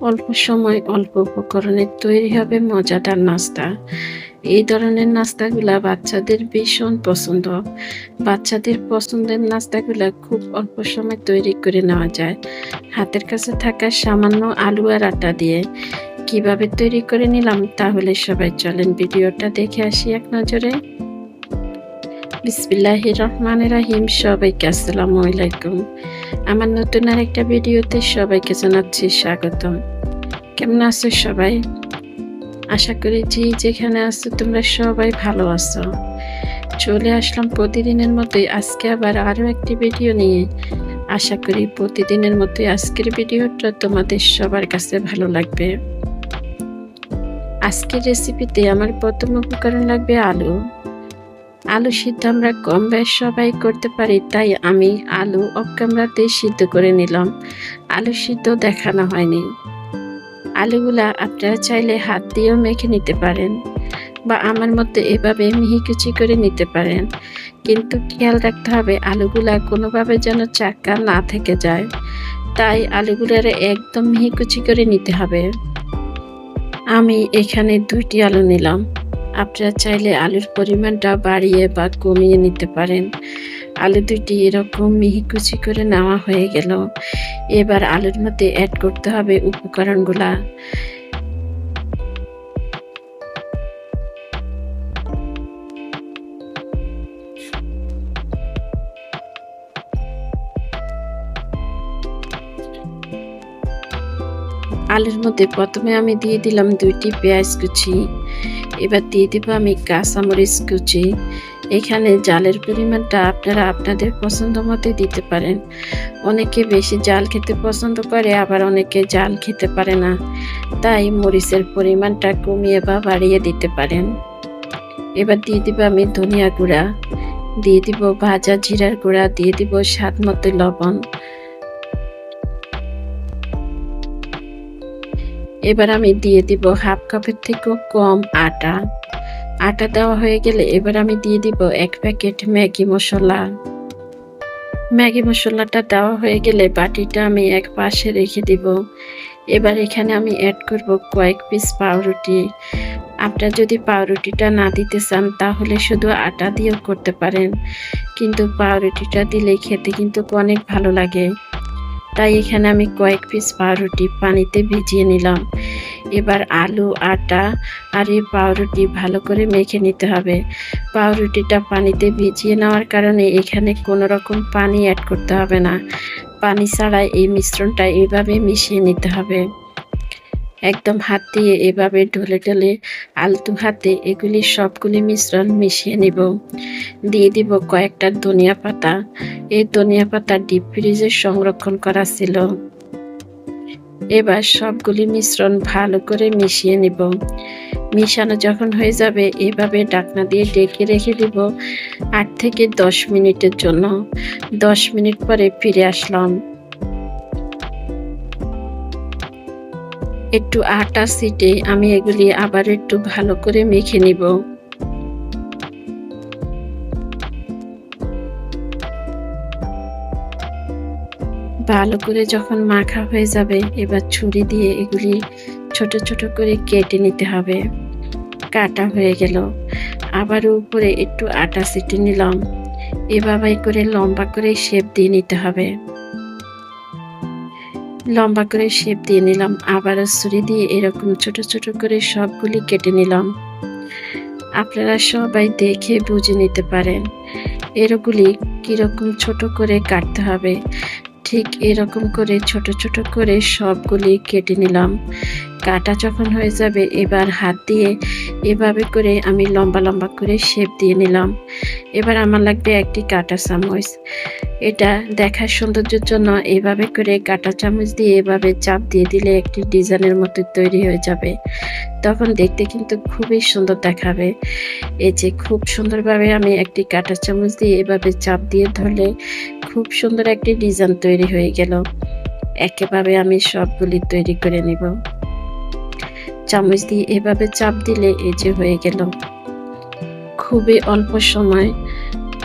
অল্প সময় অল্প উপকরণে তৈরি হবে মজাদার নাস্তা। এই ধরনের নাস্তাগুলা বাচ্চাদের ভীষণ পছন্দ। বাচ্চাদের পছন্দের নাস্তাগুলা খুব অল্প সময় তৈরি করে নেওয়া যায়। হাতের কাছে থাকা সামান্য আলু আর আটা দিয়ে কিভাবে তৈরি করে নিলাম, তাহলে সবাই চলেন ভিডিওটা দেখে আসি এক নজরে। বিসমিল্লাহির রহমানির রহিম। সবাইকে আসসালামু আলাইকুম। আমার নতুন আরেকটা ভিডিওতে সবাইকে জানাচ্ছি স্বাগতম। কেমন আছো সবাই? আশা করি যেখানে আছো তোমরা সবাই ভালো আছো। চলে আসলাম প্রতিদিনের মতোই আজকে আবার আরো একটি ভিডিও নিয়ে। আশা করি প্রতিদিনের মতোই আজকের ভিডিওটা তোমাদের সবার কাছে ভালো লাগবে। আজকের রেসিপিতে আমার প্রথম উপকরণ লাগবে আলু। আলু সিদ্ধ আমরা কম বেশ সবাই করতে পারি, তাই আমি আলু অফ ক্যামেরাতেই সিদ্ধ করে নিলাম। আলু সিদ্ধ দেখানো হয়নি। আলুগুলা আপনারা চাইলে হাত দিয়েও মেখে নিতে পারেন বা আমার মতো এভাবে মিহি কুচি করে নিতে পারেন, কিন্তু খেয়াল রাখতে হবে আলুগুলা কোনোভাবে যেন চাকা না থেকে যায়। তাই আলুগুলারে একদম মিহি কুচি করে নিতে হবে। আমি এখানে 2টি আলু নিলাম। আপনারা চাইলে আলুর পরিমাণটা বাড়িয়ে বা কমিয়ে নিতে পারেন। আলু 2টি এরকম মিহি কুচি করে নেওয়া হয়ে গেল। এবার আলুর মধ্যে অ্যাড করতে হবে উপকরণগুলা। আলুর মধ্যে প্রথমে আমি দিয়ে দিলাম 2টি পেঁয়াজ কুচি। এবার দিয়ে দিব আমি কাঁচামরিচ কুচি। এখানে জালের পরিমাণটা আপনারা আপনাদের পছন্দ মতো দিতে পারেন। অনেকে বেশি জাল খেতে পছন্দ করে, আবার অনেকে জাল খেতে পারে না, তাই মরিচের পরিমাণটা কমিয়ে বা বাড়িয়ে দিতে পারেন। এবার দিয়ে দিব আমি ধনিয়া গুঁড়া, দিয়ে দিব ভাজা জিরার গুঁড়া, দিয়ে দিব স্বাদ মতো লবণ। এবার আমি দিয়ে দিব হাফ কাপের থেকেও কম আটা। আটা দেওয়া হয়ে গেলে এবার আমি দিয়ে দিব 1 প্যাকেট ম্যাগি মশলা। ম্যাগি মশলাটা দেওয়া হয়ে গেলে বাটিটা আমি এক পাশে রেখে দিব। এবার এখানে আমি অ্যাড করব কয়েক পিস পাউরুটি। আপনারা যদি পাউরুটিটা না দিতে চান তাহলে শুধু আটা দিয়েও করতে পারেন, কিন্তু পাউরুটিটা দিলে খেতে কিন্তু অনেক ভালো লাগে। তাই এখানে আমি কয়েক পিস পাউরুটি পানিতে ভিজিয়ে নিলাম। এবার আলু, আটা আর এই পাউরুটি ভালো করে মেখে নিতে হবে। পাউরুটিটা পানিতে ভিজিয়ে নেওয়ার কারণে এখানে কোনো রকম পানি অ্যাড করতে হবে না। পানি ছাড়াই এই মিশ্রণটা এভাবে মিশিয়ে নিতে হবে। একদম হাত দিয়ে এভাবে ঢলে ঢলে আলতু হাতে এগুলি সবগুলি মিশ্রণ মিশিয়ে নিব। দিয়ে দিব কয়েকটা ধনিয়া পাতা। এই ধনিয়া পাতা ডিপ ফ্রিজে সংরক্ষণ করা ছিল। এবার সবগুলি মিশ্রণ ভালো করে মিশিয়ে নিব। মিশানো যখন হয়ে যাবে এভাবে ঢাকনা দিয়ে ঢেকে রেখে দিব 8 থেকে 10 মিনিটের জন্য। 10 মিনিট পরে ফিরে আসলাম। একটু আটা ছিটে আমি এগুলি আবার একটু ভালো করে মেখে নিব। ভালো করে যখন মাখা হয়ে যাবে এবার ছুরি দিয়ে এগুলি ছোট ছোট করে কেটে নিতে হবে। কাটা হয়ে গেল। আবার উপরে একটু আটা ছিটে নিলাম। এভাবে করে লম্বা করে শেপ দিয়ে নিতে হবে। লম্বা করে শেপ দিয়ে নিলাম। আবারও ছুরি দিয়ে এরকম ছোট ছোট করে সবগুলি কেটে নিলাম। আপনারা সবাই দেখে বুঝে নিতে পারেন এরগুলি কিরকম ছোট করে কাটতে হবে। ঠিক এরকম করে ছোট ছোট করে সবগুলি কেটে নিলাম। কাটা যখন হয়ে যাবে এবার হাত দিয়ে এভাবে করে আমি লম্বা লম্বা করে শেপ দিয়ে নিলাম। এবার আমার লাগবে একটি কাঁটা চামচ। এটা দেখার সৌন্দর্যের জন্য এভাবে করে কাঁটা চামচ দিয়ে এভাবে চাপ দিয়ে দিলে একটি ডিজাইনের মতো তৈরি হয়ে যাবে। তখন দেখতে কিন্তু খুবই সুন্দর দেখাবে। এই যে খুব সুন্দরভাবে আমি একটি কাঁটা চামচ দিয়ে এভাবে চাপ দিয়ে ধরলে খুব সুন্দর একটি ডিজাইন তৈরি হয়ে গেল। একেভাবে আমি সবগুলি তৈরি করে নিব। চামচ দিয়ে এভাবে চাপ দিলে এই যে হয়ে গেল। খুবই অল্প সময়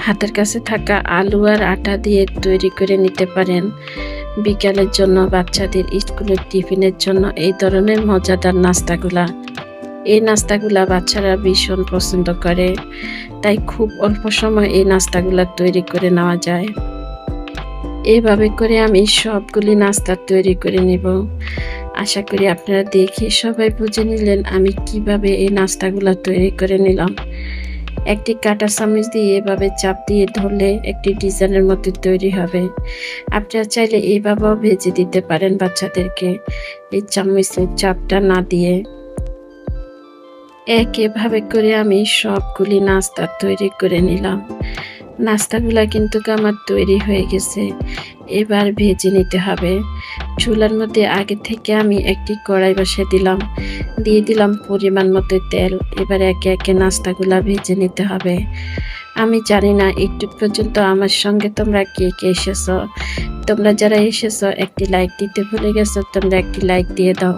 হাতের কাছে থাকা আলু আর আটা দিয়ে তৈরি করে নিতে পারেন। বিকালের জন্য, বাচ্চাদের স্কুলের টিফিনের জন্য এই ধরনের মজাদার নাস্তাগুলা। এই নাস্তাগুলা বাচ্চারা ভীষণ পছন্দ করে, তাই খুব অল্প সময় এই নাস্তাগুলা তৈরি করে নেওয়া যায়। এভাবে করে আমি সবগুলি নাস্তা তৈরি করে নেব। আশা করি আপনারা দেখে সবাই বুঝে নিলেন আমি কিভাবে এই নাস্তাগুলা তৈরি করে নিলাম। একটি কাঁটা চামচ দিয়ে এভাবে চাপ দিয়ে ধরলে একটি ডিজাইনের মতো তৈরি হবে। আপনারা চাইলে এইভাবেও ভেজে দিতে পারেন বাচ্চাদেরকে, এই চামচের চাপটা না দিয়ে। এভাবে করে আমি সবগুলি নাস্তা তৈরি করে নিলাম। নাস্তাগুলা কিন্তু আমার তৈরি হয়ে গেছে। এবার ভেজে নিতে হবে। চুলার মধ্যে আগে থেকে আমি একটি কড়াই বসিয়ে দিলাম, দিয়ে দিলাম পরিমাণ মতো তেল। এবার একে একে নাস্তাগুলা ভেজে নিতে হবে। আমি জানি না একটু পর্যন্ত আমার সঙ্গে তোমরা কে কে এসেছো। তোমরা যারা এসেছো একটি লাইক দিতে ভুলে গেছো, তোমরা একটি লাইক দিয়ে দাও।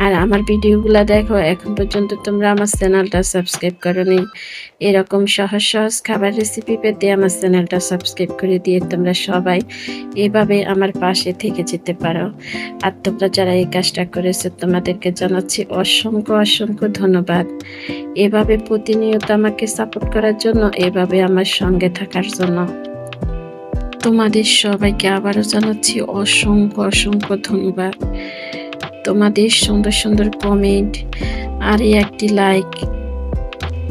আর আমার ভিডিওগুলো দেখো, এখন পর্যন্ত তোমরা আমার চ্যানেলটা সাবস্ক্রাইব করোনি। এরকম সহজ সহজ খাবার রেসিপি পেতে আমার চ্যানেলটা সাবস্ক্রাইব করে দিয়ে তোমরা সবাই এভাবে আমার পাশে থেকে যেতে পারো। আর তোমরা যারা এই কাজটা করেছো তোমাদেরকে জানাচ্ছি অসংখ্য অসংখ্য ধন্যবাদ। এভাবে প্রতিনিয়ত আমাকে সাপোর্ট করার জন্য, এভাবে আমার সঙ্গে থাকার জন্য তোমাদের সবাইকে আবারও জানাচ্ছি অসংখ্য অসংখ্য ধন্যবাদ। তোমাদের সুন্দর সুন্দর কমেন্ট আর একটি লাইক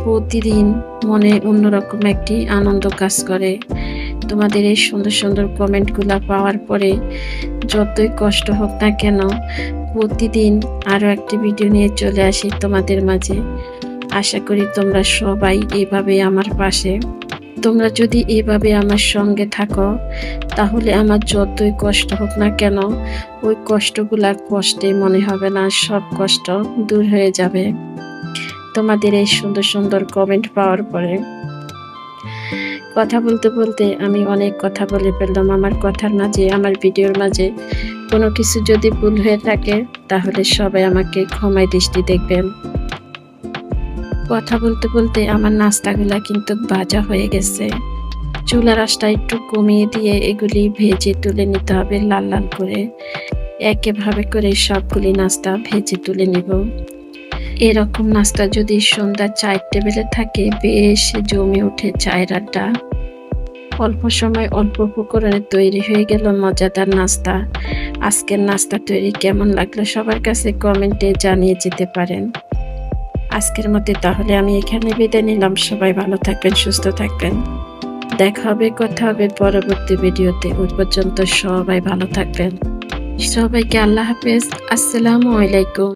প্রতিদিন মনে অন্যরকম একটি আনন্দ কাজ করে। তোমাদের এই সুন্দর সুন্দর কমেন্টগুলো পাওয়ার পরে যতই কষ্ট হোক না কেন, প্রতিদিন আরও একটি ভিডিও নিয়ে চলে আসি তোমাদের মাঝে। আশা করি তোমরা সবাই এভাবে আমার পাশে। তোমরা যদি এভাবে আমার সঙ্গে থাকো, তাহলে আমার যতই কষ্ট হোক না কেন, ওই কষ্টগুলা কষ্টে মনে হবে না, সব কষ্ট দূর হয়ে যাবে তোমাদের এই সুন্দর সুন্দর কমেন্ট পাওয়ার পরে। কথা বলতে বলতে আমি অনেক কথা বলে ফেললাম। আমার কথার মাঝে, আমার ভিডিওর মাঝে কোনো কিছু যদি ভুল হয়ে থাকে, তাহলে সবাই আমাকে ক্ষমায় দৃষ্টি দেখবেন। কথা বলতে বলতে আমার নাস্তাগুলা কিন্তু ভাজা হয়ে গেছে। চুলার আঁচটা একটু কমিয়ে দিয়ে এগুলি ভেজে তুলে নিতে হবে লাল লাল করে। একেভাবে করে সবগুলি নাস্তা ভেজে তুলে নিব। এরকম নাস্তা যদি সন্ধ্যা চায়ের টেবিলে থাকে, বেশ জমে ওঠে চায়ের আড্ডা। অল্প সময় অল্প উপকরণে তৈরি হয়ে গেল মজাদার নাস্তা। আজকের নাস্তা তৈরি কেমন লাগলো সবার কাছে কমেন্টে জানিয়ে যেতে পারেন। আজকের মধ্যে তাহলে আমি এখানে বিদায় নিলাম। সবাই ভালো থাকবেন, সুস্থ থাকবেন। দেখা হবে, কথা হবে পরবর্তী ভিডিওতে। ওই পর্যন্ত সবাই ভালো থাকবেন। সবাইকে আল্লাহ হাফেজ। আসসালামু আলাইকুম।